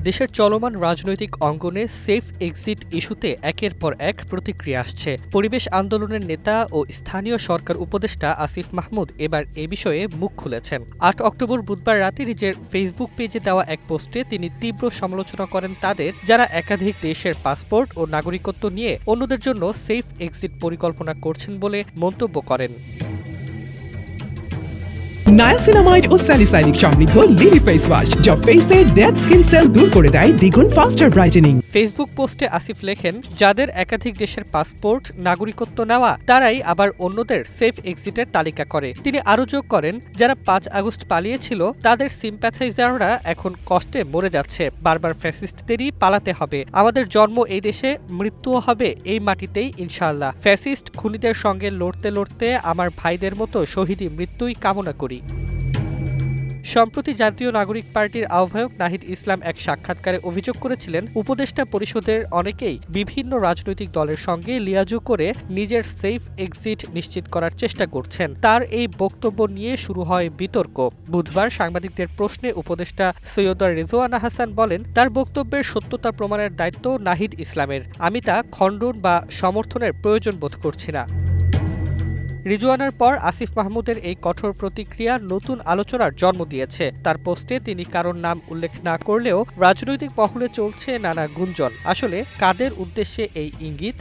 দেশের চলমান রাজনৈতিক অঙ্গনে সেফ এক্সিট ইস্যুতে একের পর এক প্রতিক্রিয়া আসছে। পরিবেশ আন্দোলনের নেতা ও স্থানীয় সরকার উপদেষ্টা আসিফ মাহমুদ এবার এ বিষয়ে মুখ খুলেছেন। ৮ অক্টোবর বুধবার রাতে নিজের ফেসবুক পেজে দেওয়া এক পোস্টে তিনি তীব্র সমালোচনা করেন তাদের, যারা একাধিক দেশের পাসপোর্ট ও নাগরিকত্ব নিয়ে অন্যদের জন্য সেফ এক্সিট পরিকল্পনা করছেন বলে মন্তব্য করেন। নায়াসিনামাইড ও স্যালিসাইলিক সমৃদ্ধ লিলি ফেস ওয়াশ যা ফেসের ডেড স্কিন সেল দূর করে দেয় দ্বিগুণ ফাস্টার ব্রাইটেনিং। ফেসবুক পোস্টে আসিফ লেখেন, যাদের একাধিক দেশের পাসপোর্ট নাগরিকত্ব নেওয়া তারাই আবার অন্যদের সেফ এক্সিটের তালিকা করে। তিনি আরও যোগ করেন, যারা ৫ আগস্ট পালিয়েছিল তাদের সিম্প্যাথাইজাররা এখন কষ্টে মরে যাচ্ছে। বারবার ফ্যাসিস্টদেরই পালাতে হবে। আমাদের জন্ম এই দেশে, মৃত্যুও হবে এই মাটিতেই ইনশাআল্লাহ। ফ্যাসিস্ট খুনিদের সঙ্গে লড়তে লড়তে আমার ভাইদের মতো শহীদি মৃত্যুই কামনা করি। সম্প্রতি জাতীয় নাগরিক পার্টির আহ্বায়ক নাহিদ ইসলাম এক সাক্ষাৎকারে অভিযোগ করেছিলেন, উপদেষ্টা পরিষদের অনেকেই বিভিন্ন রাজনৈতিক দলের সঙ্গে লিয়াজু করে নিজের সেফ এক্সিট নিশ্চিত করার চেষ্টা করছেন। তার এই বক্তব্য নিয়ে শুরু হয় বিতর্ক। বুধবার সাংবাদিকদের প্রশ্নে উপদেষ্টা সৈয়দা রেজওয়ানা হাসান বলেন, তার বক্তব্যের সত্যতা প্রমাণের দায়িত্ব নাহিদ ইসলামের। আমি তা খণ্ডন বা সমর্থনের প্রয়োজন বোধ করছি না। রিজওয়ানার পর আসিফ মাহমুদের এই কঠোর প্রতিক্রিয়া নতুন আলোচনার জন্ম দিয়েছে। তার পোস্টে তিনি কারোর নাম উল্লেখ না করলেও রাজনৈতিক মহলে চলছে নানা গুঞ্জন। আসলে কাদের উদ্দেশ্যে এই ইঙ্গিত?